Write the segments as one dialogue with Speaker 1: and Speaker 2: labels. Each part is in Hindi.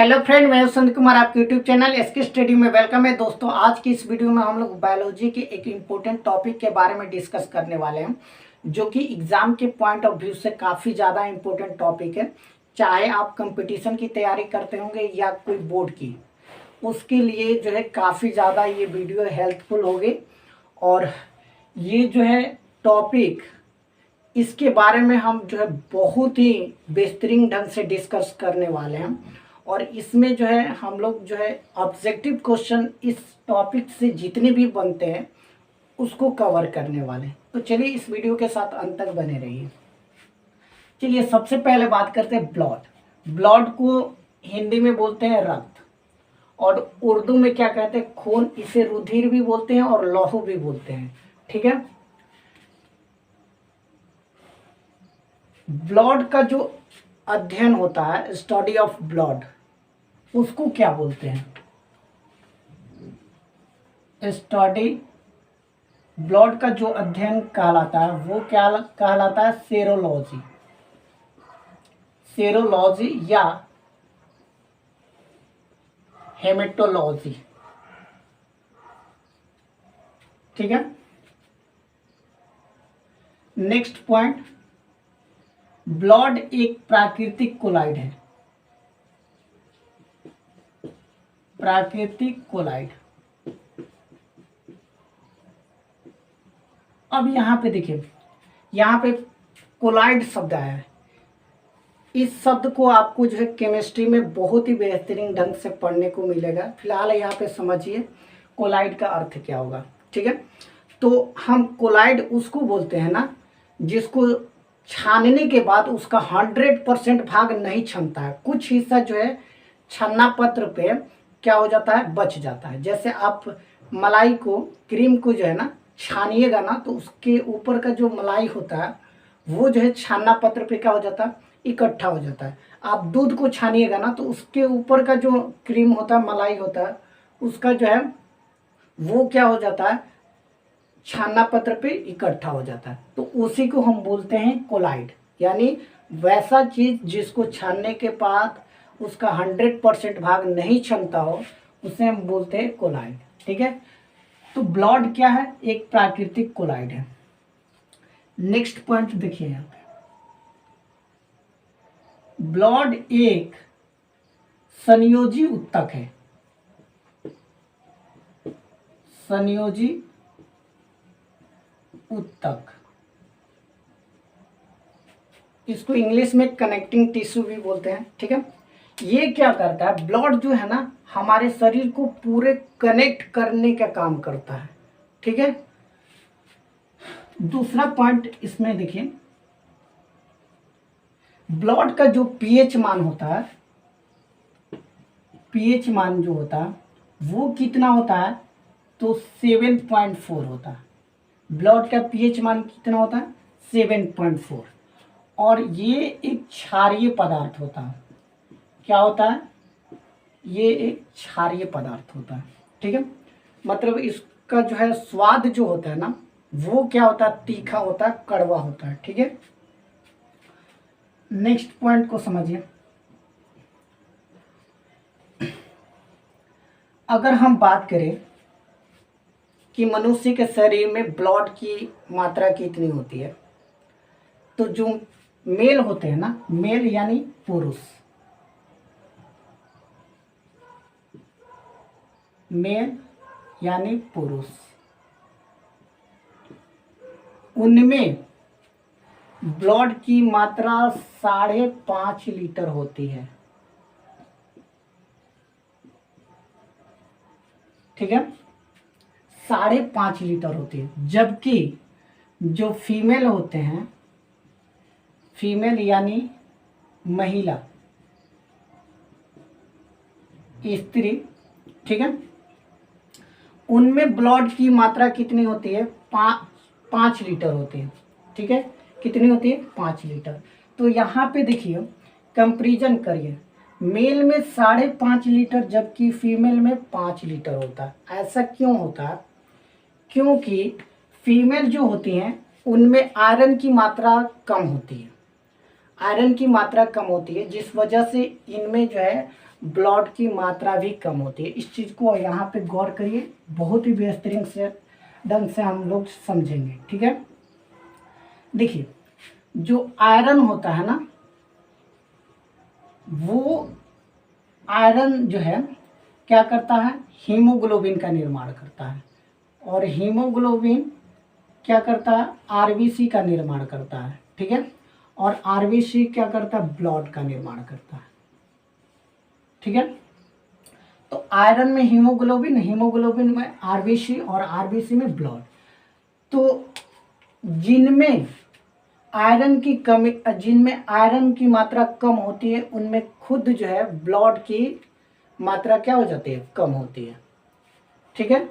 Speaker 1: हेलो फ्रेंड, मैं वसंत कुमार, आपके यूट्यूब चैनल एसके स्टडी में वेलकम है। दोस्तों, आज की इस वीडियो में हम लोग बायोलॉजी के एक इम्पोर्टेंट टॉपिक के बारे में डिस्कस करने वाले हैं, जो कि एग्जाम के पॉइंट ऑफ व्यू से काफ़ी ज़्यादा इम्पोर्टेंट टॉपिक है। चाहे आप कंपटीशन की तैयारी करते होंगे या कोई बोर्ड की, उसके लिए जो है काफ़ी ज़्यादा ये वीडियो हेल्पफुल होगी। और ये जो है टॉपिक, इसके बारे में हम जो है बहुत ही बेहतरीन ढंग से डिस्कस करने वाले हैं। और इसमें जो है हम लोग जो है ऑब्जेक्टिव क्वेश्चन इस टॉपिक से जितने भी बनते हैं उसको कवर करने वाले हैं। तो चलिए इस वीडियो के साथ अंत तक बने रहिए। चलिए सबसे पहले बात करते हैं ब्लड। ब्लड को हिंदी में बोलते हैं रक्त, और उर्दू में क्या कहते हैं, खून। इसे रुधिर भी बोलते हैं और लौह भी बोलते हैं। ठीक है। ब्लड का जो अध्ययन होता है, स्टडी ऑफ ब्लड, उसको क्या बोलते हैं? स्टडी ब्लड का जो अध्ययन कहलाता है वो क्या कहलाता है? सेरोलॉजी। सेरोलॉजी या हेमेटोलॉजी। ठीक है। नेक्स्ट पॉइंट, ब्लड एक प्राकृतिक कोलाइड है। प्राकृतिक कोलाइड। अब यहाँ पे देखिए, यहाँ पे कोलाइड शब्द आया है। इस शब्द को आपको जो है केमिस्ट्री में बहुत ही बेहतरीन ढंग से पढ़ने को मिलेगा। फिलहाल यहाँ पे समझिए कोलाइड का अर्थ क्या होगा। ठीक है। तो हम कोलाइड उसको बोलते हैं ना, जिसको छानने के बाद उसका 100% भाग नहीं छनता है। कुछ हिस्सा जो है छन्ना पत्र पे क्या हो जाता है, बच जाता है। जैसे आप मलाई को, क्रीम को जो है ना छानिएगा ना, तो उसके ऊपर का जो मलाई होता है वो जो है छानना पत्र पे क्या हो जाता है, इकट्ठा हो जाता है। आप दूध को छानिएगा ना, तो उसके ऊपर का जो क्रीम होता है, मलाई होता है, उसका जो है वो क्या हो जाता है, छानना पत्र पे इकट्ठा हो जाता है। तो उसी को हम बोलते हैं कोलाइड, यानी वैसा चीज जिसको छानने के बाद उसका 100% भाग नहीं छनता हो, उसे हम बोलते हैं कोलाइड। ठीक है। तो ब्लड क्या है? एक प्राकृतिक कोलाइड है। नेक्स्ट पॉइंट देखिए यहाँ पे, ब्लड एक संयोजी उत्तक है। संयोजी उत्तक, इसको इंग्लिश में कनेक्टिंग टिश्यू भी बोलते हैं। ठीक है। ये क्या करता है, ब्लड जो है ना हमारे शरीर को पूरे कनेक्ट करने का काम करता है। ठीक है। दूसरा पॉइंट इसमें देखिए, ब्लड का जो पीएच मान होता है, पीएच मान जो होता है वो कितना होता है, तो 7.4 होता है। ब्लड का पीएच मान कितना होता है? 7.4। और ये एक क्षारीय पदार्थ होता है। क्या होता है? ये एक क्षारीय पदार्थ होता है। ठीक है। मतलब इसका जो है स्वाद जो होता है ना, वो क्या होता है, तीखा होता है, कड़वा होता है। ठीक है। नेक्स्ट पॉइंट को समझिए। अगर हम बात करें कि मनुष्य के शरीर में ब्लड की मात्रा कितनी होती है, तो जो मेल होते हैं ना, मेल यानी पुरुष, मेल यानी पुरुष, उनमें ब्लड की मात्रा 5.5 लीटर होती है। ठीक है। 5.5 लीटर होती है। जबकि जो फीमेल होते हैं, फीमेल यानी महिला, स्त्री, ठीक है, उनमें ब्लड की मात्रा कितनी होती है? 5 लीटर होती है। ठीक है। कितनी होती है? 5 लीटर। तो यहाँ पे देखिए, कंपैरिजन करिए, मेल में 5.5 लीटर जबकि फीमेल में 5 लीटर होता है। ऐसा क्यों होता है? क्योंकि फीमेल जो होती हैं उनमें आयरन की मात्रा कम होती है। आयरन की मात्रा कम होती है, जिस वजह से इनमें जो है ब्लड की मात्रा भी कम होती है। इस चीज़ को यहाँ पे गौर करिए, बहुत ही बेहतरीन से ढंग से हम लोग समझेंगे। ठीक है, देखिए जो आयरन होता है ना, वो आयरन जो है क्या करता है, हीमोग्लोबिन का निर्माण करता है, और हीमोग्लोबिन क्या करता है, आरबीसी का निर्माण करता है। ठीक है, और आरबीसी क्या करता है, ब्लड का निर्माण करता है। ठीक है, तो आयरन में हीमोग्लोबिन, हीमोग्लोबिन में आरबीसी, और आरबीसी में ब्लड। तो जिनमें आयरन की कमी, जिनमें आयरन की मात्रा कम होती है, उनमें खुद जो है ब्लड की मात्रा क्या हो जाती है, कम होती है। ठीक है,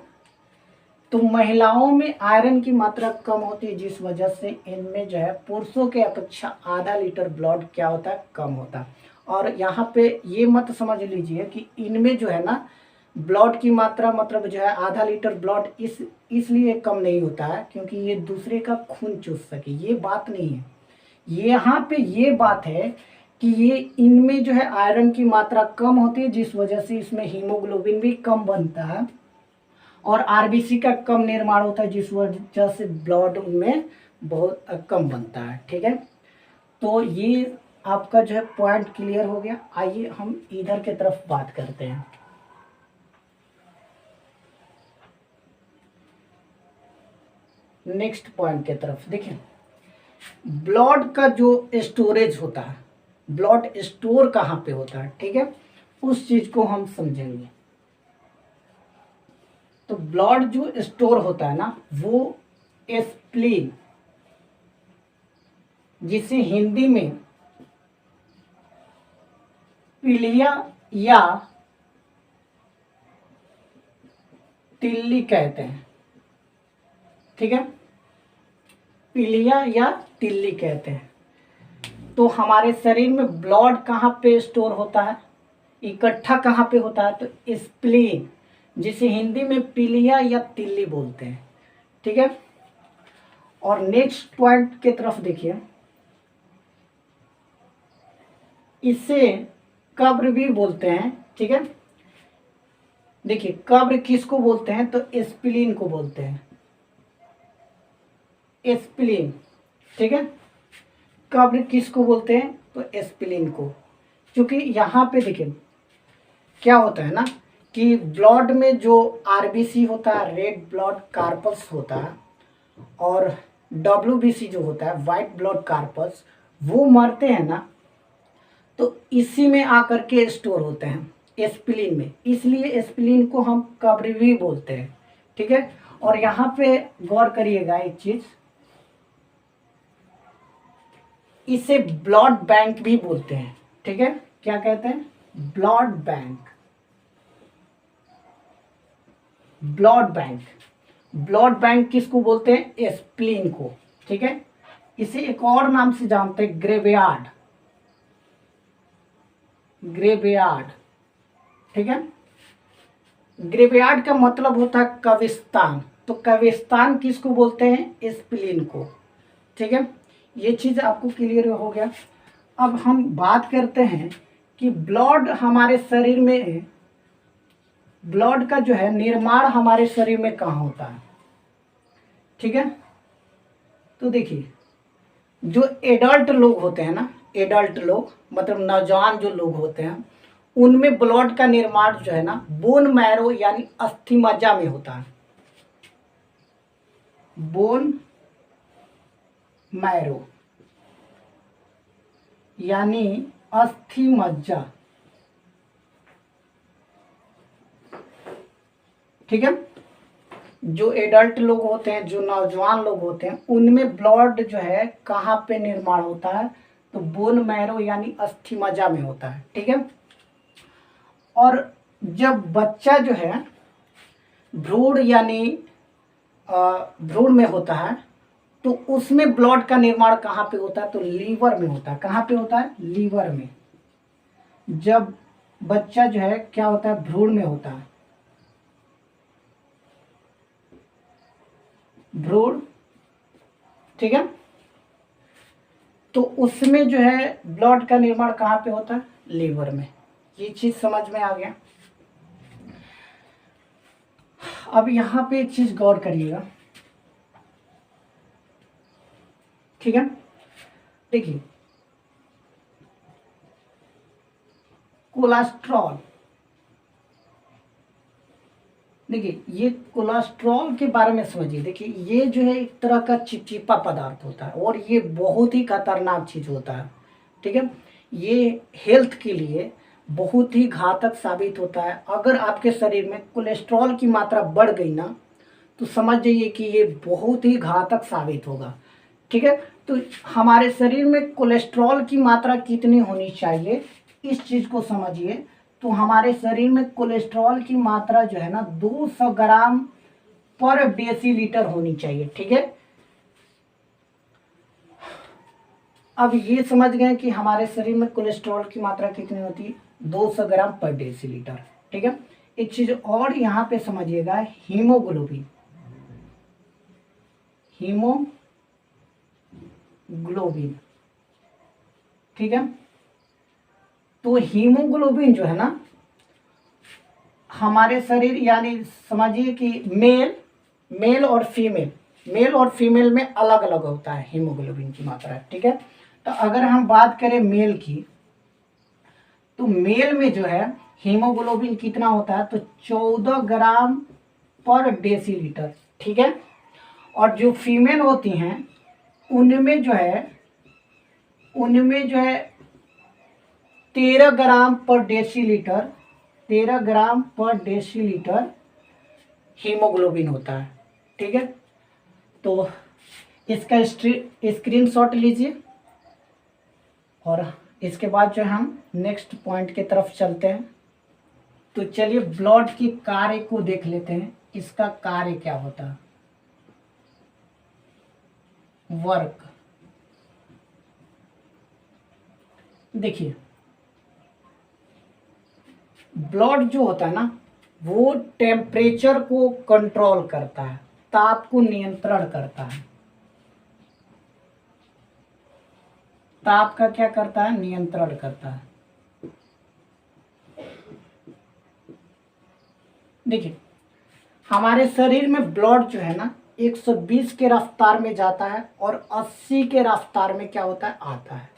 Speaker 1: तो महिलाओं में आयरन की मात्रा कम होती है, जिस वजह से इनमें जो है पुरुषों के अपेक्षा आधा लीटर ब्लड क्या होता है, कम होता है। और यहाँ पे ये मत समझ लीजिए कि इनमें जो है ना ब्लड की मात्रा मतलब जो है आधा लीटर ब्लड इसलिए कम नहीं होता है क्योंकि ये दूसरे का खून चूस सके, ये बात नहीं है। ये यहाँ पे ये बात है कि ये इनमें जो है आयरन की मात्रा कम होती है, जिस वजह से इसमें हीमोग्लोबिन भी कम बनता है, और आरबीसी का कम निर्माण होता है, जिस वजह से ब्लड उनमें बहुत कम बनता है। ठीक है, तो ये आपका जो है पॉइंट क्लियर हो गया। आइए हम इधर के तरफ बात करते हैं। नेक्स्ट पॉइंट के तरफ देखिए, ब्लड का जो स्टोरेज होता है, ब्लड स्टोर कहाँ पे होता है, ठीक है, उस चीज को हम समझेंगे। तो ब्लड जो स्टोर होता है ना, वो स्प्लीन, जिसे हिंदी में पीलिया या तिल्ली कहते हैं। ठीक है, पीलिया या तिल्ली कहते हैं। तो हमारे शरीर में ब्लड कहाँ पे स्टोर होता है, इकट्ठा कहाँ पे होता है, तो स्प्लीन, जिसे हिंदी में पीलिया या तिल्ली बोलते हैं। ठीक है, और नेक्स्ट पॉइंट की तरफ देखिए, इसे कब्र भी बोलते हैं। ठीक है, देखिए कब्र किसको बोलते हैं, तो स्प्लीन को बोलते हैं, स्प्लीन। ठीक है, कब्र किसको बोलते हैं, तो स्प्लीन को। क्योंकि यहाँ पे देखिए क्या होता है ना कि ब्लड में जो आरबीसी होता है, रेड ब्लड कार्पस होता है, और डब्ल्यूबीसी जो होता है, वाइट ब्लड कार्पस, वो मरते हैं ना, तो इसी में आकर के स्टोर होते हैं स्प्लीन में, इसलिए स्प्लीन को हम कब्र भी बोलते हैं। ठीक है, और यहाँ पे गौर करिएगा एक चीज, इसे ब्लड बैंक भी बोलते हैं। ठीक है, क्या कहते हैं, blood bank, blood bank. Blood bank किसको बोलते हैं, स्प्लीन को। ठीक है, इसे एक और नाम से जानते हैं, ग्रेवयार्ड, ग्रेवयार्ड। ठीक है, ग्रेवयार्ड का मतलब होता है कब्रिस्तान, तो कब्रिस्तान किसको बोलते हैं, स्प्लीन को। ठीक है, ये चीज आपको क्लियर हो गया। अब हम बात करते हैं कि ब्लड हमारे शरीर में, ब्लड का जो है निर्माण हमारे शरीर में कहाँ होता है। ठीक है, तो देखिए जो एडल्ट लोग होते हैं ना, एडल्ट लोग मतलब नौजवान जो लोग होते हैं, उनमें ब्लड का निर्माण जो है ना बोन मैरो यानी अस्थि मज्जा में होता है, बोन मैरो यानी अस्थि मज्जा। ठीक है, जो एडल्ट लोग होते हैं, जो नौजवान लोग होते हैं, उनमें ब्लड जो है कहाँ पे निर्माण होता है, तो बोन मैरो यानी अस्थि मज्जा में होता है। ठीक है, और जब बच्चा जो है भ्रूण यानी भ्रूण में होता है, तो उसमें ब्लड का निर्माण कहाँ पे होता है, तो लीवर में होता है। कहाँ पे होता है, लीवर में। जब बच्चा जो है क्या होता है, भ्रूण में होता है, भ्रूण। ठीक है, तो उसमें जो है ब्लड का निर्माण कहाँ पे होता है, लीवर में। ये चीज समझ में आ गया। अब यहाँ पे एक चीज गौर करिएगा, ठीक है। देखिए कोलेस्ट्रॉल, देखिए ये कोलेस्ट्रॉल के बारे में समझिए। देखिए ये जो है एक तरह का चिपचिपा पदार्थ होता है और ये बहुत ही खतरनाक चीज होता है, ठीक है। ये हेल्थ के लिए बहुत ही घातक साबित होता है। अगर आपके शरीर में कोलेस्ट्रॉल की मात्रा बढ़ गई ना, तो समझ जाइए कि ये बहुत ही घातक साबित होगा, ठीक है। तो हमारे शरीर में कोलेस्ट्रॉल की मात्रा कितनी होनी चाहिए, इस चीज को समझिए। तो हमारे शरीर में कोलेस्ट्रॉल की मात्रा जो है ना 200 ग्राम पर डेसीलीटर होनी चाहिए, ठीक है। अब ये समझ गए कि हमारे शरीर में कोलेस्ट्रॉल की मात्रा कितनी होती है, 200 ग्राम पर डेसीलीटर, ठीक है। एक चीज और यहाँ पे समझिएगा, हीमोग्लोबिन, हीमोग्लोबिन, ठीक है। तो हीमोग्लोबिन जो है ना हमारे शरीर, यानी समझिए कि मेल और फीमेल में अलग अलग होता है हीमोग्लोबिन की मात्रा, ठीक है। तो अगर हम बात करें मेल की, तो मेल में जो है हीमोग्लोबिन कितना होता है, तो 14 ग्राम पर डेसीलीटर, ठीक है। और जो फीमेल होती हैं उनमें जो है 13 ग्राम पर डेसीलीटर, 13 ग्राम पर डेसीलीटर हीमोग्लोबिन होता है, ठीक है। तो इसका स्क्रीनशॉट लीजिए और इसके बाद जो हम नेक्स्ट पॉइंट की तरफ चलते हैं। तो चलिए ब्लड की कार्य को देख लेते हैं, इसका कार्य क्या होता है। वर्क, देखिए ब्लड जो होता है ना वो टेम्परेचर को कंट्रोल करता है, ताप को नियंत्रण करता है। ताप का क्या करता है, नियंत्रण करता है। देखिए हमारे शरीर में ब्लड जो है ना 120 के रफ्तार में जाता है और 80 के रफ्तार में क्या होता है, आता है,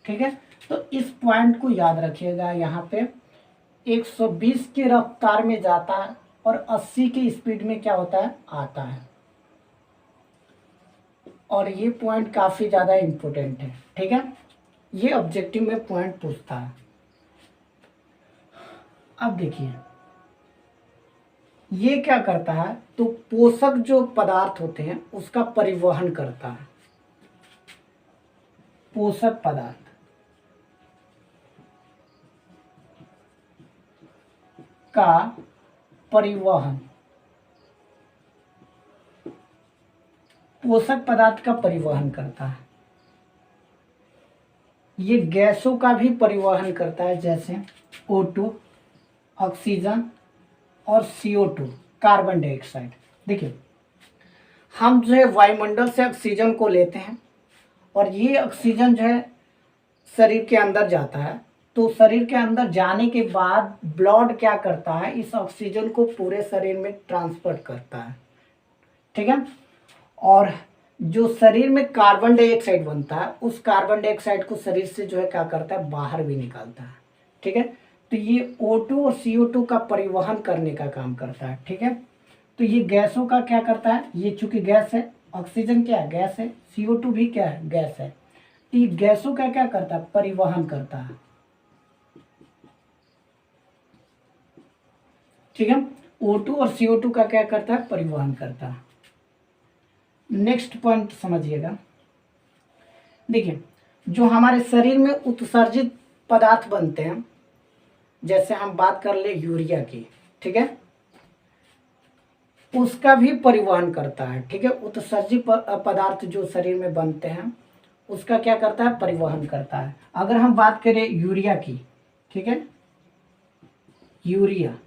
Speaker 1: ठीक है। तो इस पॉइंट को याद रखिएगा, यहाँ पे 120 के रफ्तार में जाता है और 80 की स्पीड में क्या होता है, आता है। और ये पॉइंट काफी ज्यादा इंपॉर्टेंट है, ठीक है। ये ऑब्जेक्टिव में पॉइंट पूछता है। अब देखिए ये क्या करता है, तो पोषक जो पदार्थ होते हैं उसका परिवहन करता है। पोषक पदार्थ का परिवहन, पोषक पदार्थ का परिवहन करता है। ये गैसों का भी परिवहन करता है, जैसे O2 ऑक्सीजन और CO2 कार्बन डाइऑक्साइड। देखिए हम जो है वायुमंडल से ऑक्सीजन को लेते हैं और ये ऑक्सीजन जो है शरीर के अंदर जाता है। तो शरीर के अंदर जाने के बाद ब्लड क्या करता है, इस ऑक्सीजन को पूरे शरीर में ट्रांसफर करता है, ठीक है। और जो शरीर में कार्बन डाइऑक्साइड बनता है उस कार्बन डाइऑक्साइड को शरीर से जो है क्या करता है, बाहर भी निकालता है, ठीक है। तो ये O2 और CO2 का परिवहन करने का काम करता है, ठीक है। तो ये गैसों का क्या करता है, ये चूंकि गैस है, ऑक्सीजन क्या है, गैस है, CO2 भी क्या है, गैस है। तो ये गैसों का क्या करता है, परिवहन करता है, ठीक है। O2 और CO2 का क्या करता है, परिवहन करता है। नेक्स्ट पॉइंट समझिएगा। देखिए जो हमारे शरीर में उत्सर्जित पदार्थ बनते हैं, जैसे हम बात कर ले यूरिया की, ठीक है, उसका भी परिवहन करता है, ठीक है। उत्सर्जित पदार्थ जो शरीर में बनते हैं उसका क्या करता है, परिवहन करता है। अगर हम बात करें यूरिया की, ठीक है, यूरिया,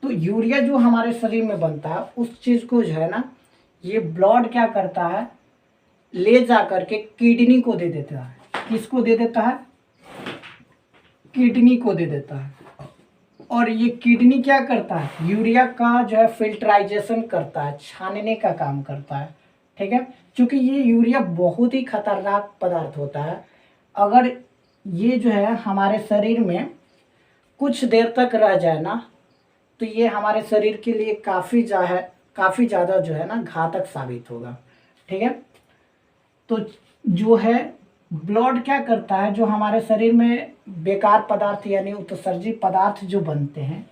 Speaker 1: तो यूरिया जो हमारे शरीर में बनता है उस चीज को जो है ना ये ब्लड क्या करता है, ले जा करके किडनी को दे देता है। किसको दे देता है, किडनी को दे देता है, और ये किडनी क्या करता है, यूरिया का जो है फिल्टराइजेशन करता है, छानने का काम करता है। ठीक है, क्योंकि ये यूरिया बहुत ही खतरनाक पदार्थ होता है। अगर ये जो है हमारे शरीर में कुछ देर तक रह जाए ना, तो ये हमारे शरीर के लिए काफ़ी ज़्यादा जो है ना घातक साबित होगा। ठीक है, तो जो है ब्लड क्या करता है, जो हमारे शरीर में बेकार पदार्थ यानी उत्सर्जित पदार्थ जो बनते हैं,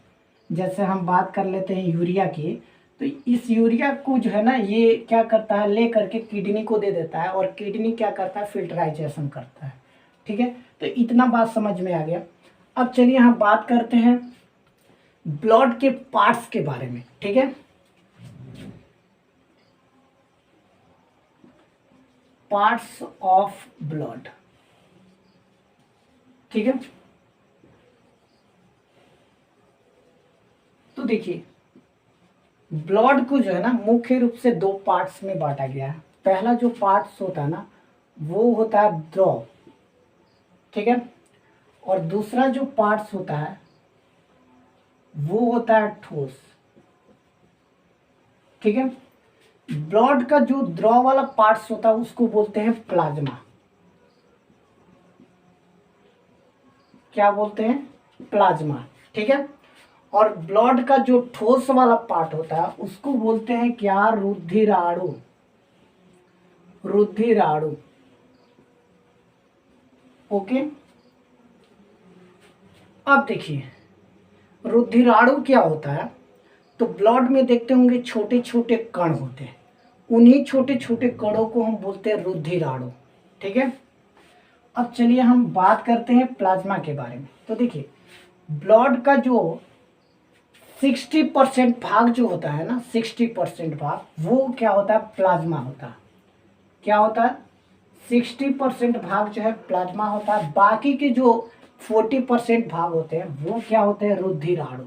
Speaker 1: जैसे हम बात कर लेते हैं यूरिया की, तो इस यूरिया को जो है ना ये क्या करता है, ले करके किडनी को दे देता है, और किडनी क्या करता है, फिल्टराइजेशन करता है। ठीक है, तो इतना बात समझ में आ गया। अब चलिए हम बात करते हैं ब्लड के पार्ट्स के बारे में। ठीक है, पार्ट्स ऑफ ब्लड। ठीक है, तो देखिए ब्लड को जो है ना मुख्य रूप से दो पार्ट्स में बांटा गया है। पहला जो पार्ट्स होता है ना वो होता है द्रव। ठीक है, और दूसरा जो पार्ट्स होता है वो होता है ठोस। ठीक है, ब्लड का जो द्रव वाला पार्ट्स होता है उसको बोलते हैं प्लाज्मा। क्या बोलते हैं, प्लाज्मा। ठीक है, और ब्लड का जो ठोस वाला पार्ट होता है उसको बोलते हैं क्या, रुधिराणु। रुधिराणु। ओके, अब देखिए रुधिराणु क्या होता है, तो ब्लड में देखते होंगे छोटे छोटे कण होते हैं, उन्हीं छोटे छोटे कणों को हम बोलते हैं रुधिराणु। ठीक है, अब चलिए हम बात करते हैं प्लाज्मा के बारे में। तो देखिए ब्लड का जो 60% भाग जो होता है ना, 60% भाग वो क्या होता है, प्लाज्मा होता है। क्या होता है, 60% भाग जो है प्लाज्मा होता है। बाकी के जो 40% भाग होते हैं वो क्या होते हैं, रुधिराणु।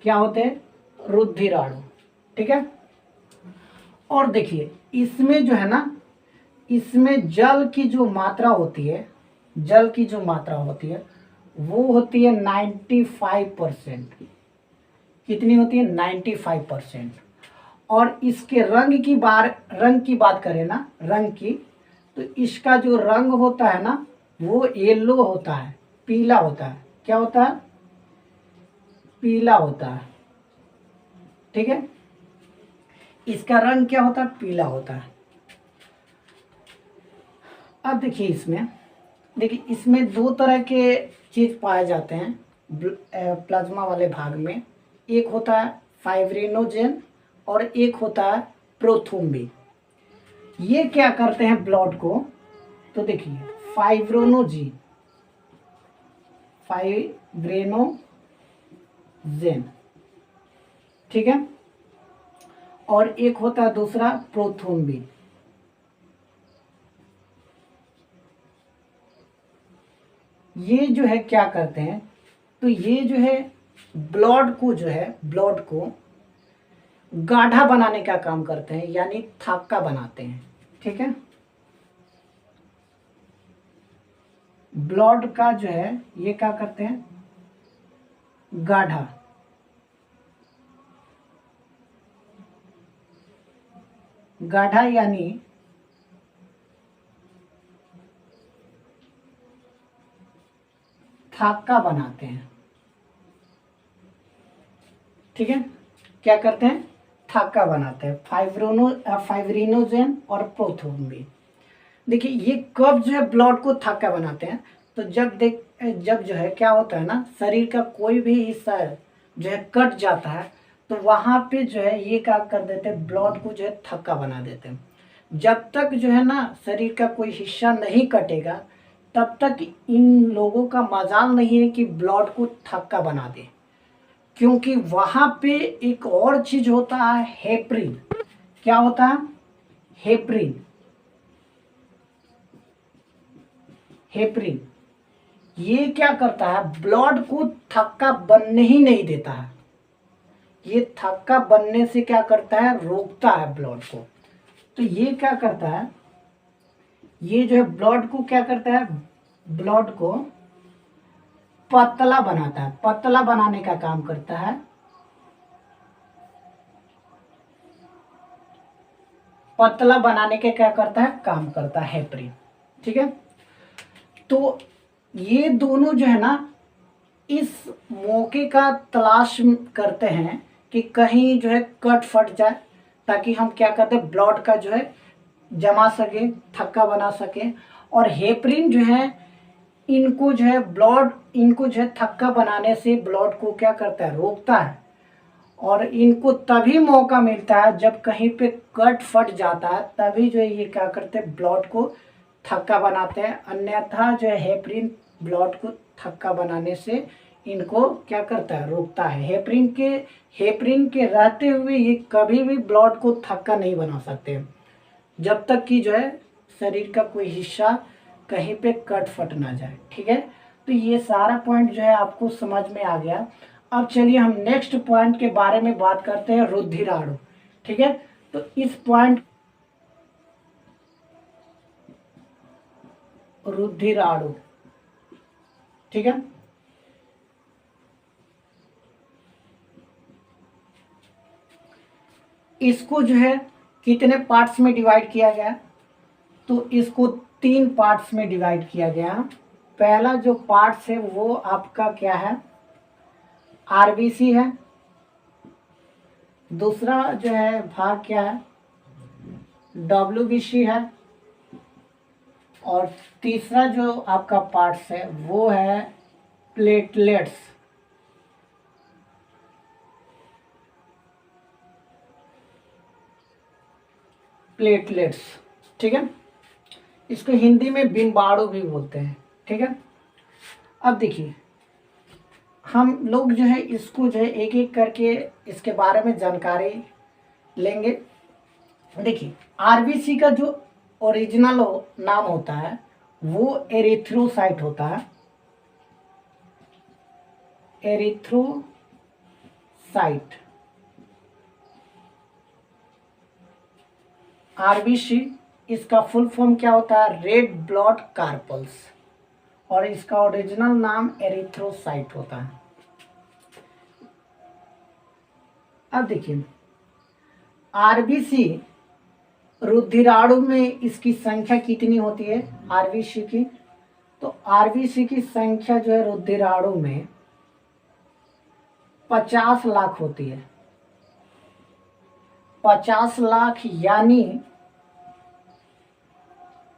Speaker 1: क्या होते हैं, रुधिराणु। ठीक है, और देखिए इसमें जो है ना, इसमें जल की जो मात्रा होती है, जल की जो मात्रा होती है वो होती है 95%। कितनी होती है, 95%। और इसके रंग की बात करें ना, रंग की, तो इसका जो रंग होता है ना वो येलो होता है, पीला होता है। क्या होता है, पीला होता है। ठीक है, इसका रंग क्या होता है, पीला होता है। अब देखिए इसमें दो तरह के चीज पाए जाते हैं प्लाज्मा वाले भाग में। एक होता है फाइब्रिनोजेन और एक होता है प्रोथ्रोम्बिन। ये क्या करते हैं ब्लड को, तो देखिए फाइब्रिनोजेन, फाइब्रिनोजेन। ठीक है, और एक होता है दूसरा प्रोथ्रोम्बिन। ये जो है क्या करते हैं, तो ये जो है ब्लड को गाढ़ा बनाने का काम करते हैं, यानी थक्का बनाते हैं। ठीक है, ब्लड का जो है ये क्या करते हैं, गाढ़ा। गाढ़ा यानी थक्का बनाते हैं। ठीक है, क्या करते हैं, थक्का बनाते हैं, फाइब्रिनोजेन और प्रोथ्रोम्बिन। देखिए ये कब जो है ब्लड को थक्का बनाते हैं, तो जब जो है क्या होता है ना, शरीर का कोई भी हिस्सा जो है कट जाता है, तो वहां पे जो है ये क्या कर देते हैं, ब्लड को जो है थक्का बना देते हैं। जब तक जो है ना शरीर का कोई हिस्सा नहीं कटेगा तब तक इन लोगों का मजाल नहीं है कि ब्लड को थक्का बना दे, क्योंकि वहां पे एक और चीज होता है, हेपरिन। क्या होता है, हेपरिन। हेपरिन ये क्या करता है, ब्लड को थक्का बनने ही नहीं देता है। ये थक्का बनने से क्या करता है, रोकता है ब्लड को। तो ये क्या करता है, ये जो है ब्लड को क्या करता है, ब्लड को पतला बनाता है, पतला बनाने का काम करता है। पतला बनाने के क्या करता है, काम करता है हेपरिन। ठीक है, तो ये दोनों जो है ना इस मौके का तलाश करते हैं कि कहीं जो है कट फट जाए, ताकि हम क्या करते हैं ब्लड का जो है जमा सके, थक्का बना सके। और हेपरिन जो है इनको जो है ब्लड, इनको जो है थक्का बनाने से ब्लड को क्या करता है, रोकता है। और इनको तभी मौका मिलता है जब कहीं पे कट फट जाता है, तभी जो है ये क्या करते हैं ब्लड को थक्का बनाते हैं। अन्यथा जो है हेपरिन ब्लड को थक्का बनाने से इनको क्या करता है, रोकता है। हेपरिन के रहते हुए ये कभी भी ब्लड को थक्का नहीं बना सकते, जब तक कि जो है शरीर का कोई हिस्सा कहीं पे कट फट ना जाए। ठीक है, तो ये सारा पॉइंट जो है आपको समझ में आ गया। अब चलिए हम नेक्स्ट पॉइंट के बारे में बात करते हैं, रुधिराणु। ठीक है, तो इस पॉइंट रुधिराणु, ठीक है, इसको जो है कितने पार्ट्स में डिवाइड किया गया, तो इसको 3 पार्ट्स में डिवाइड किया गया। पहला जो पार्ट्स है वो आपका क्या है, आरबीसी है। दूसरा जो है भाग क्या है, डब्ल्यूबीसी है। और तीसरा जो आपका पार्ट्स है वो है प्लेटलेट्स। प्लेटलेट्स, ठीक है, इसको हिंदी में बिम्बाणु भी बोलते हैं। ठीक है, अब देखिए हम लोग जो है इसको जो है एक एक करके इसके बारे में जानकारी लेंगे। देखिए आरबीसी का जो ओरिजिनल नाम होता है वो एरिथ्रोसाइट होता है। एरिथ्रोसाइट, आरबीसी, इसका फुल फॉर्म क्या होता है, रेड ब्लड कार्पल्स, और इसका ओरिजिनल नाम एरिथ्रोसाइट होता है। अब देखिए आरबीसी रुधिराणु में इसकी संख्या कितनी होती है आरबीसी की, तो आरबीसी की संख्या जो है रुधिराणु में 50 लाख होती है। 50 लाख यानी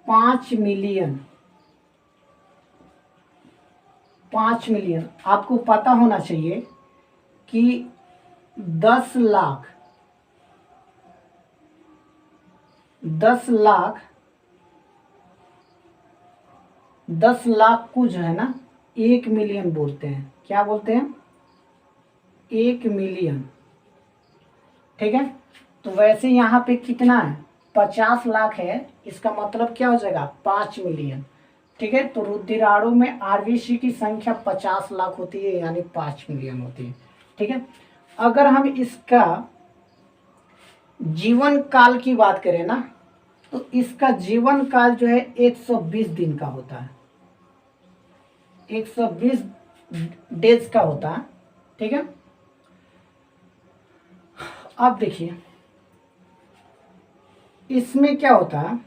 Speaker 1: 5 मिलियन। 5 मिलियन, आपको पता होना चाहिए कि 10 लाख 10 लाख को जो है ना 1 मिलियन बोलते हैं। क्या बोलते हैं, 1 मिलियन। ठीक है, तो वैसे यहाँ पे कितना है, 50 लाख है, इसका मतलब क्या हो जाएगा 5 मिलियन। ठीक है, तो रुधिराणु में आरबीसी की संख्या 50 लाख होती है, यानी 5 मिलियन होती है। ठीक है, अगर हम इसका जीवन काल की बात करें ना, तो इसका जीवन काल जो है 120 दिन का होता है, 120 डेज का होता है। ठीक है, अब देखिए इसमें क्या होता है,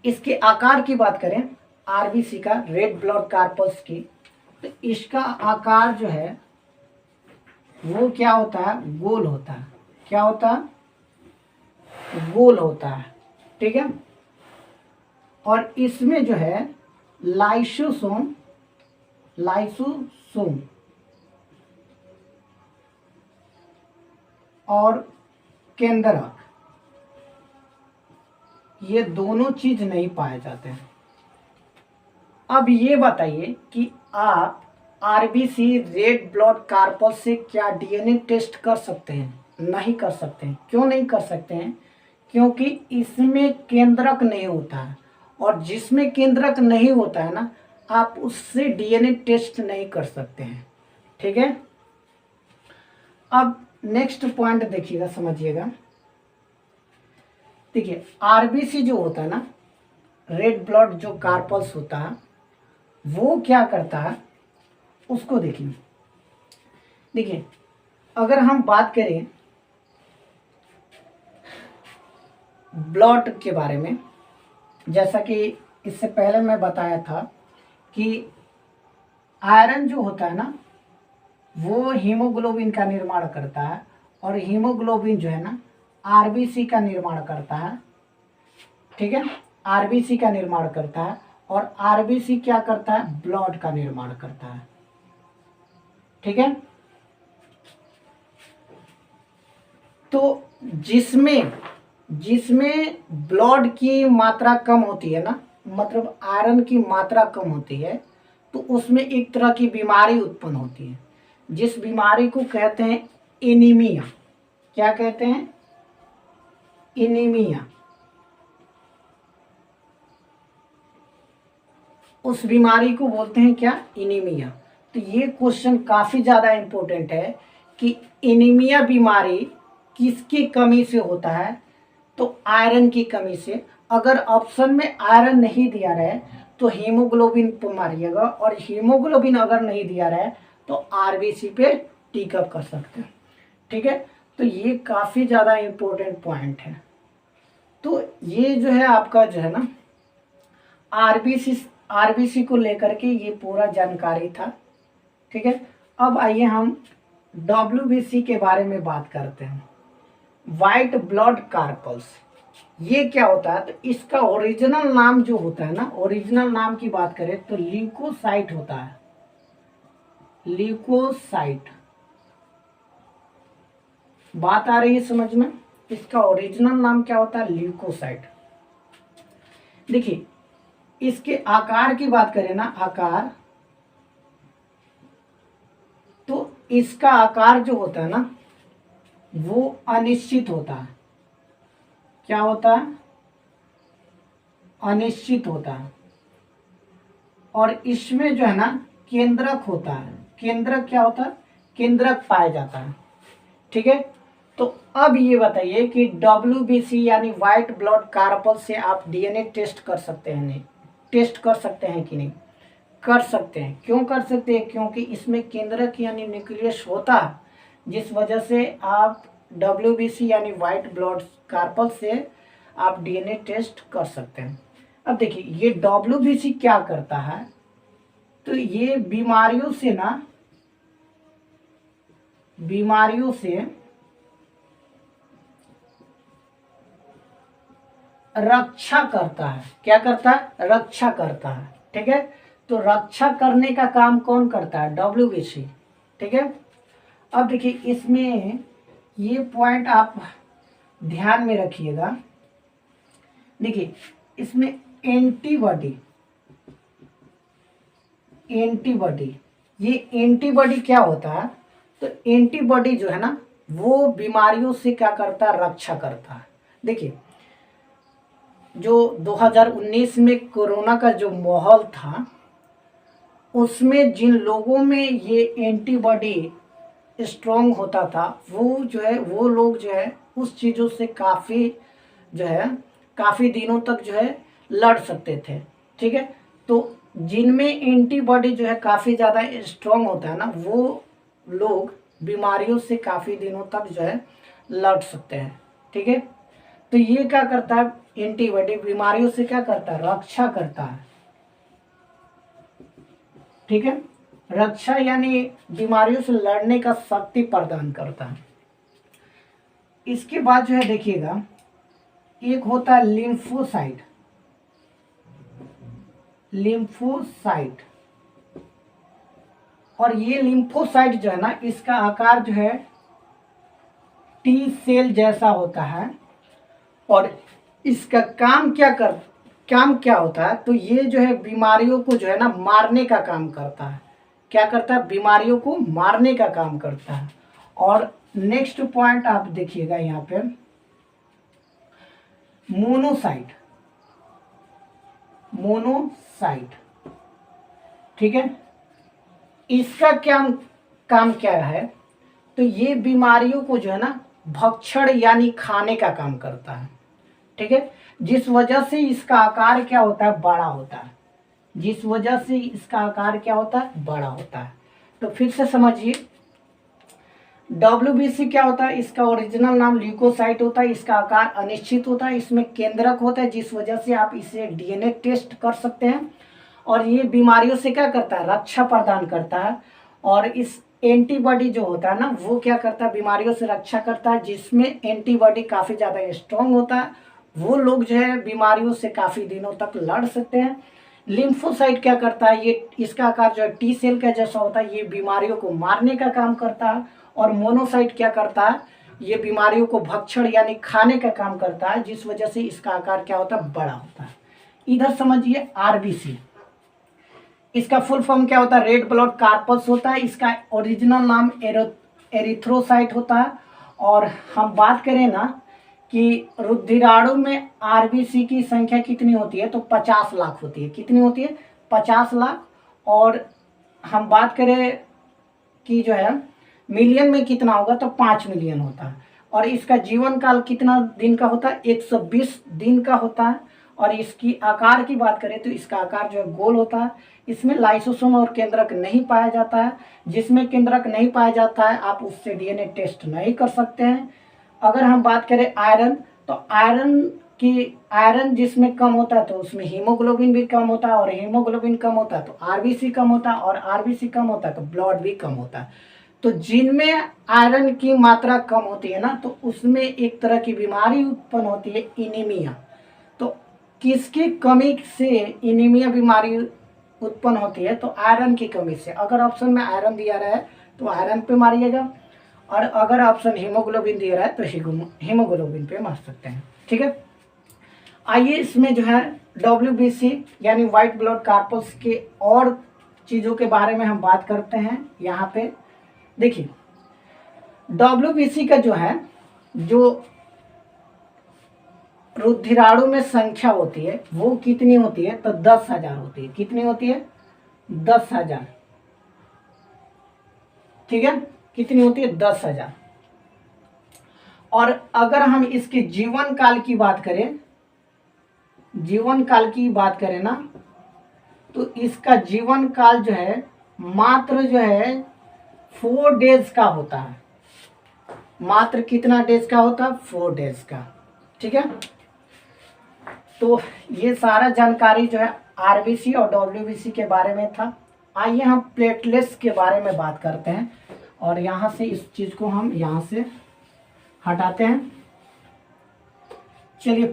Speaker 1: इसके आकार की बात करें आरबीसी का, रेड ब्लड कार्पल्स की, तो इसका आकार जो है वो क्या होता है, गोल होता है। क्या होता है, गोल होता है। ठीक है, और इसमें जो है लाइसोसोम और केंद्रक, ये दोनों चीज नहीं पाए जाते हैं। अब ये बताइए कि आप आरबीसी रेड ब्लड कार्पल से क्या डीएनए टेस्ट कर सकते हैं, नहीं कर सकते हैं। क्यों नहीं कर सकते हैं, क्योंकि इसमें केंद्रक नहीं होता है, और जिसमें केंद्रक नहीं होता है ना, आप उससे डीएनए टेस्ट नहीं कर सकते हैं। ठीक है, अब नेक्स्ट पॉइंट देखिएगा, समझिएगा। देखिए आरबीसी जो होता है ना, रेड ब्लड जो कार्पल्स होता है, वो क्या करता है, उसको देखिए। देखिए, अगर हम बात करें ब्लड के बारे में, जैसा कि इससे पहले मैं बताया था कि आयरन जो होता है ना वो हीमोग्लोबिन का निर्माण करता है, और हीमोग्लोबिन जो है ना आरबीसी का निर्माण करता है। ठीक है, आरबीसी का निर्माण करता है, और आरबीसी क्या करता है, ब्लड का निर्माण करता है। ठीक है, तो जिसमें जिसमें ब्लड की मात्रा कम होती है ना, मतलब आयरन की मात्रा कम होती है, तो उसमें एक तरह की बीमारी उत्पन्न होती है, जिस बीमारी को कहते हैं एनीमिया। क्या कहते हैं, एनीमिया। उस बीमारी को बोलते हैं क्या, एनीमिया। तो ये क्वेश्चन काफी ज्यादा इंपॉर्टेंट है कि एनीमिया बीमारी किसकी कमी से होता है, तो आयरन की कमी से। अगर ऑप्शन में आयरन नहीं दिया रहे तो हीमोग्लोबिन पर मारिएगा, और हीमोग्लोबिन अगर नहीं दिया रहे तो आरबीसी पे टिक अप कर सकते हैं। ठीक है, तो ये काफ़ी ज़्यादा इम्पोर्टेंट पॉइंट है। तो ये जो है आपका जो है ना आरबीसी को लेकर के ये पूरा जानकारी था। ठीक है, अब आइए हम डब्ल्यूबीसी के बारे में बात करते हैं। वाइट ब्लड कार्पल्स, ये क्या होता है, तो इसका ओरिजिनल नाम जो होता है ना, ओरिजिनल नाम की बात करें तो ल्यूकोसाइट होता है। ल्यूकोसाइट, बात आ रही है समझ में। इसका ओरिजिनल नाम क्या होता है, ल्यूकोसाइट। देखिए, इसके आकार की बात करें ना, आकार, तो इसका आकार जो होता है ना वो अनिश्चित होता है। क्या होता है, अनिश्चित होता है। और इसमें जो है ना केंद्रक होता है। केंद्रक क्या होता है, केंद्रक पाया जाता है। ठीक है, तो अब ये बताइए कि डब्ल्यूबीसी यानी व्हाइट ब्लड कार्पल से आप डीएनए टेस्ट कर सकते हैं, नहीं टेस्ट कर सकते हैं कि नहीं, कर सकते हैं। क्यों कर सकते हैं, क्योंकि इसमें केंद्रक यानी न्यूक्लियस होता है, जिस वजह से आप डब्ल्यूबीसी यानी व्हाइट ब्लड कार्पल से आप डीएनए टेस्ट कर सकते हैं। अब देखिए, ये डब्ल्यूबीसी क्या करता है, तो ये बीमारियों से ना, बीमारियों से रक्षा करता है। क्या करता है, रक्षा करता है। ठीक है, तो रक्षा करने का काम कौन करता है, डब्ल्यूबीसी। ठीक है, अब देखिए इसमें ये पॉइंट आप ध्यान में रखिएगा। देखिए इसमें एंटीबॉडी, एंटीबॉडी, ये एंटीबॉडी क्या होता है, तो एंटीबॉडी जो है ना वो बीमारियों से क्या करता है, रक्षा करता है। देखिए, जो 2019 में कोरोना का जो माहौल था, उसमें जिन लोगों में ये एंटीबॉडी स्ट्रॉन्ग होता था, वो जो है, वो लोग जो है उस चीज़ों से काफ़ी जो है, काफ़ी दिनों तक जो है लड़ सकते थे। ठीक है, तो जिनमें एंटीबॉडी जो है काफ़ी ज़्यादा स्ट्रॉन्ग होता है ना, वो लोग बीमारियों से काफ़ी दिनों तक जो है लड़ सकते हैं। ठीक है, तो ये क्या करता है, एंटीबॉडी बीमारियों से क्या करता है, रक्षा करता है। ठीक है, रक्षा यानी बीमारियों से लड़ने का शक्ति प्रदान करता है। इसके बाद जो है देखिएगा, एक होता है लिम्फोसाइट। लिम्फोसाइट, और ये लिम्फोसाइट जो है ना, इसका आकार जो है टी सेल जैसा होता है, और इसका काम क्या होता है, तो ये जो है बीमारियों को जो है ना मारने का काम करता है। क्या करता है, बीमारियों को मारने का काम करता है। और नेक्स्ट पॉइंट आप देखिएगा यहाँ पे, मोनोसाइट। मोनोसाइट, ठीक है, इसका क्या काम क्या है, तो ये बीमारियों को जो है ना भक्षण यानी खाने का काम करता है। ठीक है, जिस वजह से इसका आकार क्या होता है, बड़ा होता है। जिस वजह से इसका आकार क्या होता है, बड़ा होता है। तो फिर से समझिए, WBC क्या होता है? इसका ओरिजिनल नाम ल्यूकोसाइट होता है। इसका आकार अनिश्चित होता है, इसमें केंद्रक होता है, जिस वजह से आप इसे DNA टेस्ट कर सकते हैं। और ये बीमारियों से क्या करता है? रक्षा प्रदान करता है। और इस एंटीबॉडी जो होता है ना, वो क्या करता है? बीमारियों से रक्षा करता है। जिसमें एंटीबॉडी काफ़ी ज़्यादा स्ट्रांग होता है, वो लोग जो है बीमारियों से काफ़ी दिनों तक लड़ सकते हैं। लिम्फोसाइट क्या करता है? ये इसका आकार जो है T सेल का जैसा होता है, ये बीमारियों को मारने का काम करता है। और मोनोसाइट क्या करता है? ये बीमारियों को भक्षण यानी खाने का काम करता है, जिस वजह से इसका आकार क्या होता है? बड़ा होता है। इधर समझिए RBC, इसका फुल फॉर्म क्या होता है? रेड ब्लड कार्पस होता है। इसका ओरिजिनल नाम एरिथ्रोसाइट होता है। और हम बात करें ना कि रुधिराणु में RBC की संख्या कितनी होती है, तो 50 लाख होती है। कितनी होती है? 50 लाख। और हम बात करें कि जो है मिलियन में कितना होगा, तो 5 मिलियन होता है। और इसका जीवन काल कितना दिन का होता है? 120 दिन का होता है। और इसकी आकार की बात करें तो इसका आकार जो है गोल होता है। इसमें लाइसोसोम और केंद्रक नहीं पाया जाता है। जिसमें केंद्रक नहीं पाया जाता है, आप उससे DNA टेस्ट नहीं कर सकते हैं। अगर हम बात करें आयरन, तो आयरन जिसमें कम होता है तो उसमें हीमोग्लोबिन भी कम होता है। और हीमोग्लोबिन कम होता है तो RBC कम होता है। और RBC कम होता है तो ब्लड भी कम होता है। तो जिनमें आयरन की मात्रा कम होती है ना, तो उसमें एक तरह की बीमारी उत्पन्न होती है, एनीमिया। तो किसकी कमी से एनीमिया बीमारी उत्पन्न होती है? तो आयरन की कमी से। अगर ऑप्शन में आयरन दिया रहा है तो आयरन पे मारिएगा। और अगर ऑप्शन हीमोग्लोबिन दिया रहा है तो हीमोग्लोबिन पे मार सकते हैं। ठीक है, आइए इसमें जो है WBC यानी वाइट ब्लड कार्पस के और चीज़ों के बारे में हम बात करते हैं। यहाँ पे देखिए, WBC का जो है, जो रुधिराणु में संख्या होती है वो कितनी होती है? तो 10,000 होती है। कितनी होती है? 10,000। ठीक है, कितनी होती है? 10,000। और अगर हम इसके जीवन काल की बात करें, ना, तो इसका जीवन काल जो है मात्र जो है 4 डेज का होता है। मात्र कितना डेज का होता है? 4 डेज का। ठीक है, तो ये सारा जानकारी जो है RBC और WBC के बारे में था। आइए हम प्लेटलेट्स के बारे में बात करते हैं। और यहाँ से इस चीज़ को हम यहाँ से हटाते हैं। चलिए,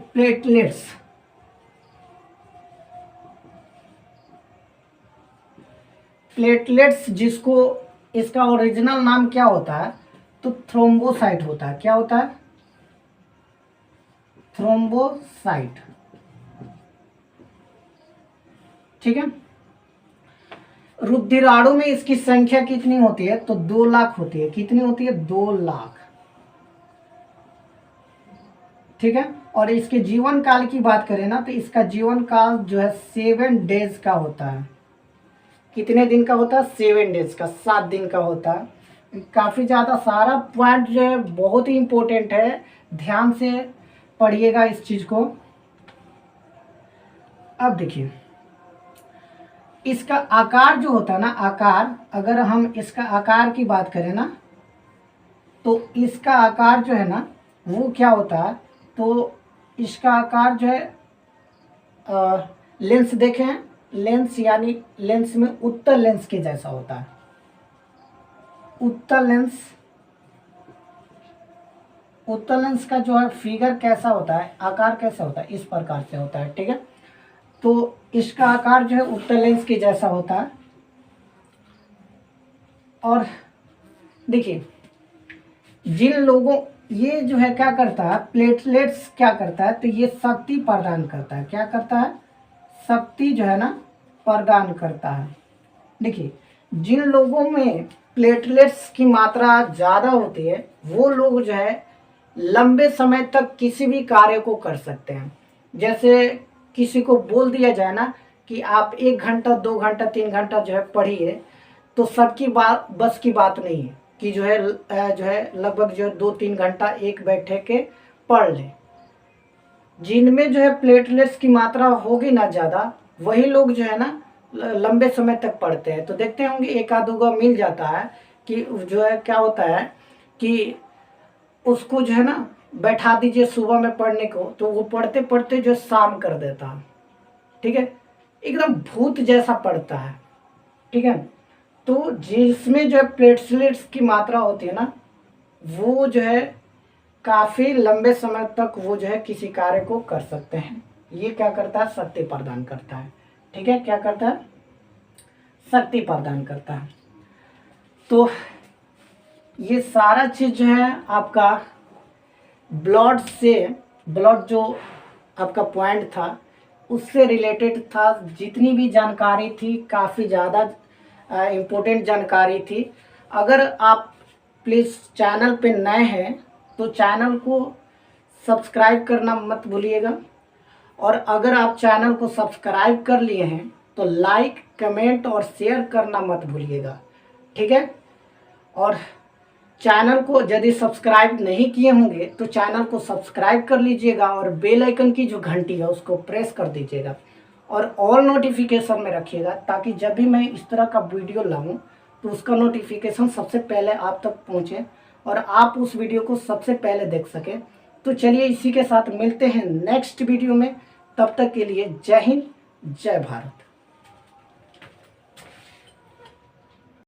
Speaker 1: प्लेटलेट्स जिसको इसका ओरिजिनल नाम क्या होता है? तो थ्रोम्बोसाइट होता है। क्या होता है? थ्रोम्बोसाइट। ठीक है, रुधिराणु में इसकी संख्या कितनी होती है? तो 2 लाख होती है। कितनी होती है? 2 लाख। ठीक है, और इसके जीवन काल की बात करें ना, तो इसका जीवन काल जो है 7 डेज का होता है। कितने दिन का होता है? 7 डेज का, 7 दिन का होता है। काफ़ी ज़्यादा सारा पॉइंट जो है बहुत ही इम्पोर्टेंट है, ध्यान से पढ़िएगा इस चीज़ को। अब देखिए, इसका आकार जो होता है ना, आकार, अगर हम इसका आकार की बात करें ना, तो इसका आकार जो है ना वो क्या होता है? तो इसका आकार जो है लेंस देखें, लेंस यानी लेंस में उत्तल लेंस के जैसा होता है। उत्तल लेंस का जो है फिगर कैसा होता है, आकार कैसा होता है? इस प्रकार से होता है। ठीक है, तो इसका आकार जो है उत्तल लेंस के जैसा होता है। और देखिए, जिन लोगों, ये जो है क्या करता है, प्लेटलेट्स क्या करता है? तो ये शक्ति प्रदान करता है। क्या करता है? शक्ति जो है ना प्रदान करता है। देखिए, जिन लोगों में प्लेटलेट्स की मात्रा ज़्यादा होती है वो लोग जो है लंबे समय तक किसी भी कार्य को कर सकते हैं। जैसे किसी को बोल दिया जाए ना कि आप 1 घंटा 2 घंटा 3 घंटा जो है पढ़िए, तो सबकी बस की बात नहीं है कि जो है लगभग जो है 2-3 घंटा एक बैठे के पढ़ लें। जिनमें जो है प्लेटलेट्स की मात्रा होगी ना ज़्यादा, वही लोग जो है ना लंबे समय तक पढ़ते हैं तो देखते होंगे एक आध दूगा मिल जाता है कि जो है क्या होता है कि उसको जो है ना बैठा दीजिए सुबह में पढ़ने को, तो वो पढ़ते पढ़ते जो शाम कर देता है। ठीक है, एकदम भूत जैसा पढ़ता है। ठीक है, तो जिसमें जो है प्लेटलेट्स की मात्रा होती है ना, वो जो है काफ़ी लंबे समय तक वो जो है किसी कार्य को कर सकते हैं। ये क्या करता है, शक्ति प्रदान करता है। ठीक है, क्या करता है, शक्ति प्रदान करता है। तो ये सारा चीज़ जो है आपका ब्लड से, ब्लड जो आपका पॉइंट था उससे रिलेटेड था। जितनी भी जानकारी थी काफ़ी ज़्यादा इम्पोर्टेंट जानकारी थी। अगर आप प्लीज़ चैनल पे नए हैं तो चैनल को सब्सक्राइब करना मत भूलिएगा, और अगर आप चैनल को सब्सक्राइब कर लिए हैं तो लाइक कमेंट और शेयर करना मत भूलिएगा। ठीक है, और चैनल को यदि सब्सक्राइब नहीं किए होंगे तो चैनल को सब्सक्राइब कर लीजिएगा और बेल आइकन की जो घंटी है उसको प्रेस कर दीजिएगा और ऑल नोटिफिकेशन में रखिएगा, ताकि जब भी मैं इस तरह का वीडियो लाऊं तो उसका नोटिफिकेशन सबसे पहले आप तक पहुंचे और आप उस वीडियो को सबसे पहले देख सकें। तो चलिए इसी के साथ मिलते हैं नेक्स्ट वीडियो में। तब तक के लिए जय हिंद, जय भारत।